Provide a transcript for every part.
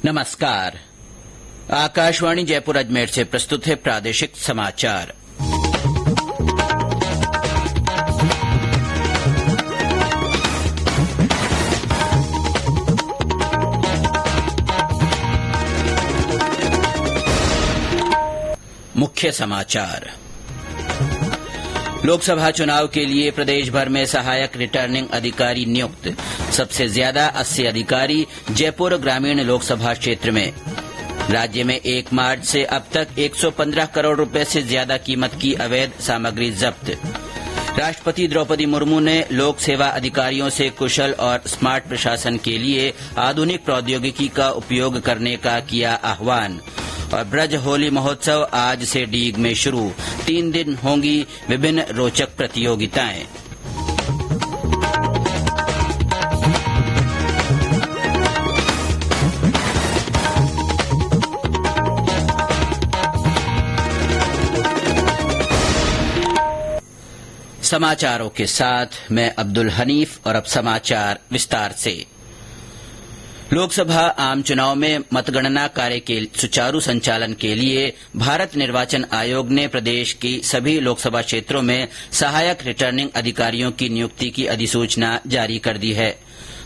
नमस्कार। आकाशवाणी जयपुर अजमेर से प्रस्तुत है प्रादेशिक समाचार। मुख्य समाचार। लोकसभा चुनाव के लिए प्रदेश भर में सहायक रिटर्निंग अधिकारी नियुक्त। सबसे ज्यादा 80 अधिकारी जयपुर ग्रामीण लोकसभा क्षेत्र में। राज्य में 1 मार्च से अब तक 115 करोड़ रुपए से ज्यादा कीमत की अवैध सामग्री जब्त। राष्ट्रपति द्रौपदी मुर्मू ने लोक सेवा अधिकारियों से कुशल और स्मार्ट प्रशासन के लिए आधुनिक प्रौद्योगिकी का उपयोग करने का किया आह्वान। और ब्रज होली महोत्सव आज से डीग में शुरू। 3 दिन होंगी विभिन्न रोचक प्रतियोगिताएं। समाचारों के साथ मैं अब्दुल हनीफ और अब समाचार विस्तार से। लोकसभा आम चुनाव में मतगणना कार्य के सुचारू संचालन के लिए भारत निर्वाचन आयोग ने प्रदेश की सभी लोकसभा क्षेत्रों में सहायक रिटर्निंग अधिकारियों की नियुक्ति की अधिसूचना जारी कर दी है।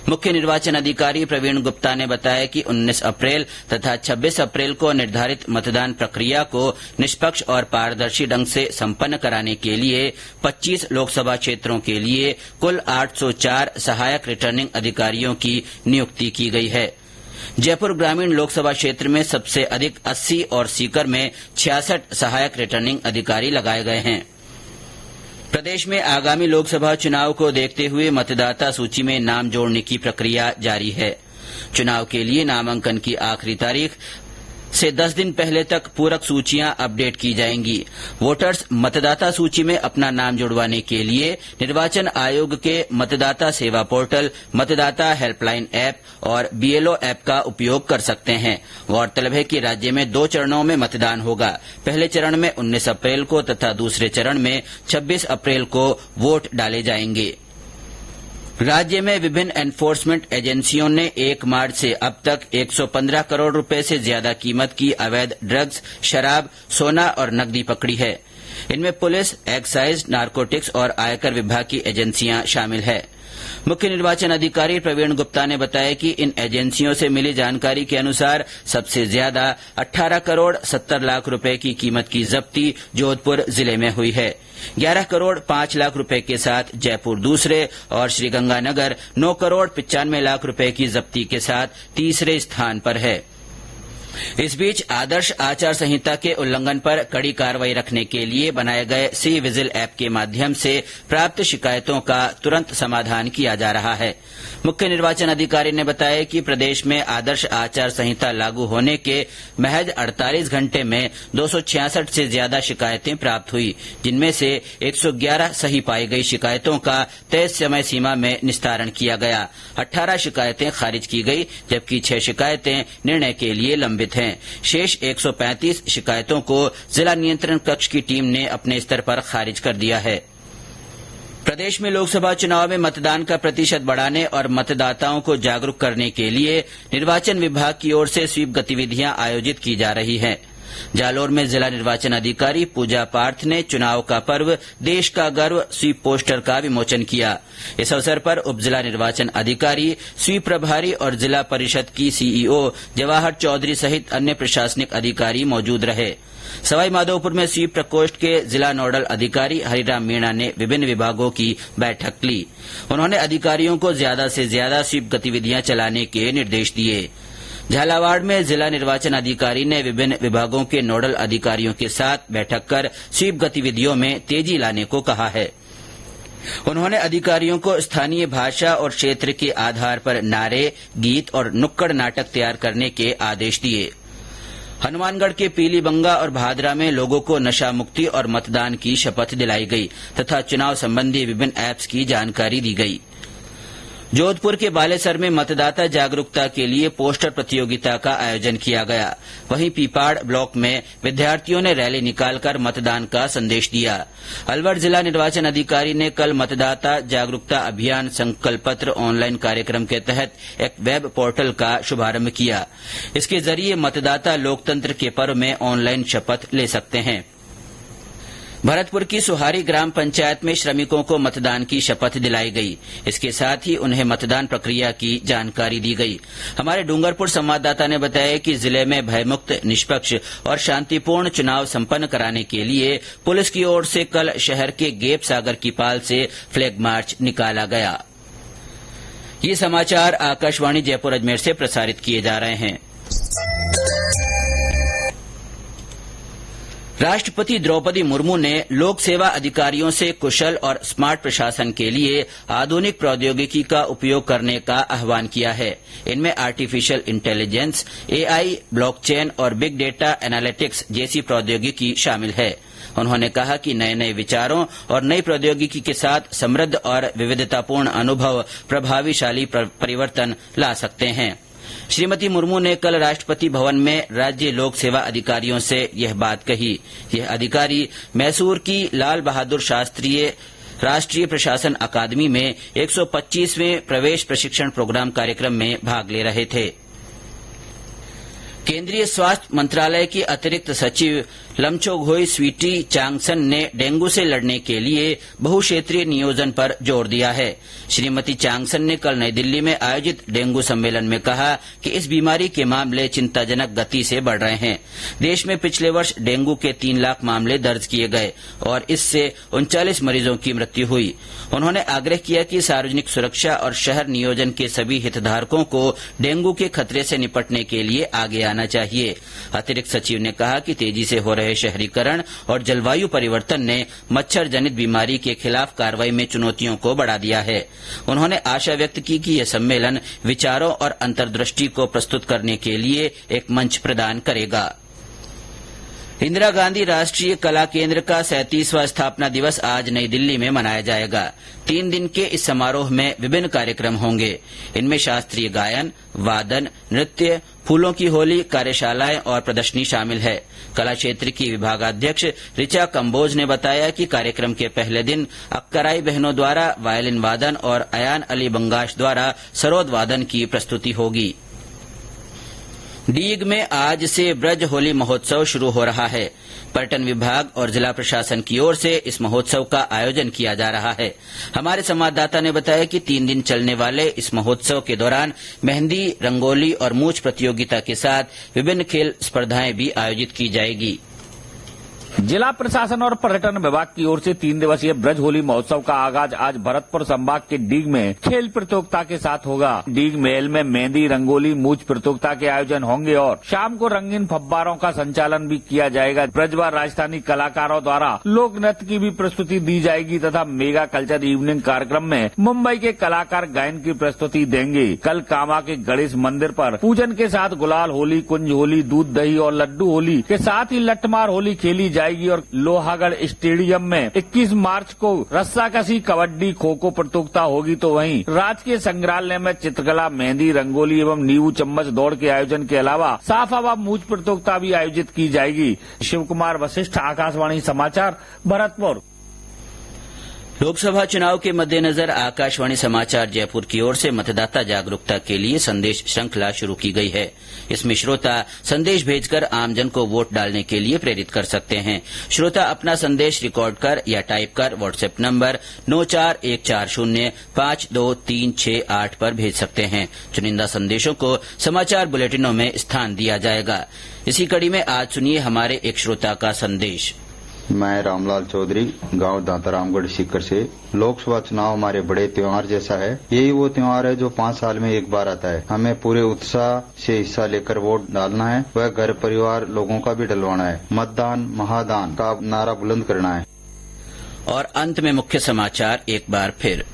मुख्य निर्वाचन अधिकारी प्रवीण गुप्ता ने बताया कि 19 अप्रैल तथा 26 अप्रैल को निर्धारित मतदान प्रक्रिया को निष्पक्ष और पारदर्शी ढंग से संपन्न कराने के लिए 25 लोकसभा क्षेत्रों के लिए कुल 804 सहायक रिटर्निंग अधिकारियों की नियुक्ति की गई है। जयपुर ग्रामीण लोकसभा क्षेत्र में सबसे अधिक 80 और सीकर में 66 सहायक रिटर्निंग अधिकारी लगाए गए हैं। प्रदेश में आगामी लोकसभा चुनाव को देखते हुए मतदाता सूची में नाम जोड़ने की प्रक्रिया जारी है। चुनाव के लिए नामांकन की आखिरी तारीख से 10 दिन पहले तक पूरक सूचियां अपडेट की जाएंगी। वोटर्स मतदाता सूची में अपना नाम जुड़वाने के लिए निर्वाचन आयोग के मतदाता सेवा पोर्टल, मतदाता हेल्पलाइन ऐप और बीएलओ ऐप का उपयोग कर सकते हैं। गौरतलब है कि राज्य में 2 चरणों में मतदान होगा। पहले चरण में 19 अप्रैल को तथा दूसरे चरण में 26 अप्रैल को वोट डाले जाएंगे। राज्य में विभिन्न एनफोर्समेंट एजेंसियों ने 1 मार्च से अब तक 115 करोड़ रुपए से ज्यादा कीमत की अवैध ड्रग्स, शराब, सोना और नकदी पकड़ी है। इनमें पुलिस, एक्साइज, नारकोटिक्स और आयकर विभाग की एजेंसियां शामिल है। मुख्य निर्वाचन अधिकारी प्रवीण गुप्ता ने बताया कि इन एजेंसियों से मिली जानकारी के अनुसार सबसे ज्यादा 18 करोड़ 70 लाख रुपए की कीमत की जब्ती जोधपुर जिले में हुई है। 11 करोड़ 5 लाख रुपए के साथ जयपुर दूसरे और श्रीगंगानगर 9 करोड़ 95 लाख रुपए की जब्ती के साथ तीसरे स्थान पर है। इस बीच आदर्श आचार संहिता के उल्लंघन पर कड़ी कार्रवाई रखने के लिए बनाए गए सी विजिल ऐप के माध्यम से प्राप्त शिकायतों का तुरंत समाधान किया जा रहा है। मुख्य निर्वाचन अधिकारी ने बताया कि प्रदेश में आदर्श आचार संहिता लागू होने के महज 48 घंटे में 266 से ज्यादा शिकायतें प्राप्त हुई, जिनमें से 111 सही पाई गई शिकायतों का तय समय सीमा में निस्तारण किया गया। 18 शिकायतें खारिज की गई, जबकि 6 शिकायतें निर्णय के लिए लंबित हैं। शेष 135 शिकायतों को जिला नियंत्रण कक्ष की टीम ने अपने स्तर पर खारिज कर दिया है। प्रदेश में लोकसभा चुनाव में मतदान का प्रतिशत बढ़ाने और मतदाताओं को जागरूक करने के लिए निर्वाचन विभाग की ओर से स्वीप गतिविधियां आयोजित की जा रही हैं। जालौर में जिला निर्वाचन अधिकारी पूजा पार्थ ने चुनाव का पर्व देश का गर्व स्वीप पोस्टर का विमोचन किया। इस अवसर पर उप जिला निर्वाचन अधिकारी, स्वीप प्रभारी और जिला परिषद की सीईओ जवाहर चौधरी सहित अन्य प्रशासनिक अधिकारी मौजूद रहे। सवाई माधोपुर में स्वीप प्रकोष्ठ के जिला नोडल अधिकारी हरिराम मीणा ने विभिन्न विभागों की बैठक ली। उन्होंने अधिकारियों को ज्यादा से ज्यादा स्वीप गतिविधियां चलाने के निर्देश दिए। झालावाड़ में जिला निर्वाचन अधिकारी ने विभिन्न विभागों के नोडल अधिकारियों के साथ बैठक कर स्वीप गतिविधियों में तेजी लाने को कहा है। उन्होंने अधिकारियों को स्थानीय भाषा और क्षेत्र के आधार पर नारे, गीत और नुक्कड़ नाटक तैयार करने के आदेश दिए। हनुमानगढ़ के पीलीबंगा और भादरा में लोगों को नशा मुक्ति और मतदान की शपथ दिलाई गई तथा चुनाव संबंधी विभिन्न ऐप्स की जानकारी दी गई। जोधपुर के बालेसर में मतदाता जागरूकता के लिए पोस्टर प्रतियोगिता का आयोजन किया गया। वहीं पीपाड़ ब्लॉक में विद्यार्थियों ने रैली निकालकर मतदान का संदेश दिया। अलवर जिला निर्वाचन अधिकारी ने कल मतदाता जागरूकता अभियान संकल्प पत्र ऑनलाइन कार्यक्रम के तहत एक वेब पोर्टल का शुभारंभ किया। इसके जरिए मतदाता लोकतंत्र के पर्व में ऑनलाइन शपथ ले सकते हैं। भरतपुर की सुहारी ग्राम पंचायत में श्रमिकों को मतदान की शपथ दिलाई गई। इसके साथ ही उन्हें मतदान प्रक्रिया की जानकारी दी गई। हमारे डूंगरपुर संवाददाता ने बताया कि जिले में भयमुक्त, निष्पक्ष और शांतिपूर्ण चुनाव संपन्न कराने के लिए पुलिस की ओर से कल शहर के गेप सागर की पाल से फ्लैग मार्च निकाला गया। ये समाचार आकाशवाणी जयपुर अजमेर से प्रसारित किए जा रहे हैं। राष्ट्रपति द्रौपदी मुर्मू ने लोक सेवा अधिकारियों से कुशल और स्मार्ट प्रशासन के लिए आधुनिक प्रौद्योगिकी का उपयोग करने का आह्वान किया है। इनमें आर्टिफिशियल इंटेलिजेंस, एआई, ब्लॉकचेन और बिग डेटा एनालिटिक्स जैसी प्रौद्योगिकी शामिल है। उन्होंने कहा कि नए नए विचारों और नई प्रौद्योगिकी के साथ समृद्ध और विविधतापूर्ण अनुभव प्रभावशाली परिवर्तन ला सकते हैं। श्रीमती मुर्मू ने कल राष्ट्रपति भवन में राज्य लोक सेवा अधिकारियों से यह बात कही। यह अधिकारी मैसूर की लाल बहादुर शास्त्री राष्ट्रीय प्रशासन अकादमी में 125वें प्रवेश प्रशिक्षण प्रोग्राम कार्यक्रम में भाग ले रहे थे। केंद्रीय स्वास्थ्य मंत्रालय की अतिरिक्त सचिव लमचोघोई स्वीटी चांगसन ने डेंगू से लड़ने के लिए बहुक्षेत्रीय नियोजन पर जोर दिया है। श्रीमती चांगसन ने कल नई दिल्ली में आयोजित डेंगू सम्मेलन में कहा कि इस बीमारी के मामले चिंताजनक गति से बढ़ रहे हैं। देश में पिछले वर्ष डेंगू के 3 लाख मामले दर्ज किए गए और इससे 39 मरीजों की मृत्यु हुई। उन्होंने आग्रह किया कि सार्वजनिक सुरक्षा और शहर नियोजन के सभी हितधारकों को डेंगू के खतरे से निपटने के लिए आगे आना चाहिए। अतिरिक्त सचिव ने कहा कि तेजी से हो रहे शहरीकरण और जलवायु परिवर्तन ने मच्छर जनित बीमारी के खिलाफ कार्रवाई में चुनौतियों को बढ़ा दिया है। उन्होंने आशा व्यक्त की कि यह सम्मेलन विचारों और अंतर्दृष्टि को प्रस्तुत करने के लिए एक मंच प्रदान करेगा। इंदिरा गांधी राष्ट्रीय कला केंद्र का 37वां स्थापना दिवस आज नई दिल्ली में मनाया जाएगा। 3 दिन के इस समारोह में विभिन्न कार्यक्रम होंगे। इनमें शास्त्रीय गायन, वादन, नृत्य, फूलों की होली, कार्यशालाएं और प्रदर्शनी शामिल है। कला क्षेत्र की विभागाध्यक्ष ऋचा कंबोज ने बताया कि कार्यक्रम के पहले दिन अक्कराई बहनों द्वारा वायलिन वादन और अयान अली बंगाश द्वारा सरोद वादन की प्रस्तुति होगी। डीग में आज से ब्रज होली महोत्सव शुरू हो रहा है। पर्यटन विभाग और जिला प्रशासन की ओर से इस महोत्सव का आयोजन किया जा रहा है। हमारे संवाददाता ने बताया कि 3 दिन चलने वाले इस महोत्सव के दौरान मेहंदी, रंगोली और मूछ प्रतियोगिता के साथ विभिन्न खेल स्पर्धाएं भी आयोजित की जाएगी। जिला प्रशासन और पर्यटन विभाग की ओर से 3 दिवसीय ब्रज होली महोत्सव का आगाज आज भरतपुर संभाग के डीग में खेल प्रतियोगिता के साथ होगा। डीग महल में मेहंदी, रंगोली, मूछ प्रतियोगिता के आयोजन होंगे और शाम को रंगीन फव्वारों का संचालन भी किया जाएगा। ब्रज व राजस्थानी कलाकारों द्वारा लोक नृत्य की भी प्रस्तुति दी जाएगी तथा मेगा कल्चर इवनिंग कार्यक्रम में मुंबई के कलाकार गायन की प्रस्तुति देंगे। कल कामा के गणेश मंदिर पर पूजन के साथ गुलाल होली, कुंज होली, दूध दही और लड्डू होली के साथ ही लट्ठमार होली खेली जाएगी और लोहागढ़ स्टेडियम में 21 मार्च को रस्साकसी, कबड्डी, खो खो प्रतियोगिता होगी। तो वहीं राजकीय संग्रहालय में चित्रकला, मेहंदी, रंगोली एवं नींबू चम्मच दौड़ के आयोजन के अलावा साफा व मूछ प्रतियोगिता भी आयोजित की जाएगी। शिव कुमार वशिष्ठ, आकाशवाणी समाचार, भरतपुर। लोकसभा चुनाव के मद्देनजर आकाशवाणी समाचार जयपुर की ओर से मतदाता जागरूकता के लिए संदेश श्रृंखला शुरू की गई है। इसमें श्रोता संदेश भेजकर आमजन को वोट डालने के लिए प्रेरित कर सकते हैं। श्रोता अपना संदेश रिकॉर्ड कर या टाइप कर व्हाट्सएप नंबर 9414052368 पर भेज सकते हैं। चुनिंदा संदेशों को समाचार बुलेटिनों में स्थान दिया जाएगा। इसी कड़ी में आज सुनिए हमारे एक श्रोता का संदेश। मैं रामलाल चौधरी, गांव दातारामगढ़ सीकर से। लोकसभा चुनाव हमारे बड़े त्योहार जैसा है। यही वो त्योहार है जो 5 साल में एक बार आता है। हमें पूरे उत्साह से हिस्सा लेकर वोट डालना है, वह घर परिवार लोगों का भी डलवाना है। मतदान महादान का नारा बुलंद करना है। और अंत में मुख्य समाचार एक बार फिर।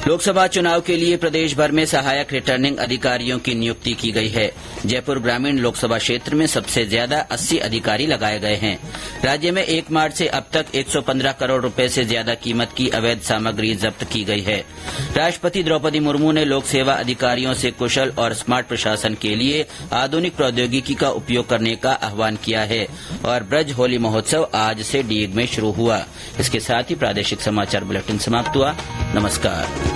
लोकसभा चुनाव के लिए प्रदेश भर में सहायक रिटर्निंग अधिकारियों की नियुक्ति की गई है। जयपुर ग्रामीण लोकसभा क्षेत्र में सबसे ज्यादा 80 अधिकारी लगाए गए हैं। राज्य में 1 मार्च से अब तक 115 करोड़ रुपए से ज्यादा कीमत की अवैध सामग्री जब्त की गई है। राष्ट्रपति द्रौपदी मुर्मू ने लोक सेवा अधिकारियों से कुशल और स्मार्ट प्रशासन के लिए आधुनिक प्रौद्योगिकी का उपयोग करने का आह्वान किया है। और ब्रज होली महोत्सव आज से डीग में शुरू हुआ। इसके साथ ही प्रादेशिक समाचार बुलेटिन समाप्त हुआ। नमस्कार।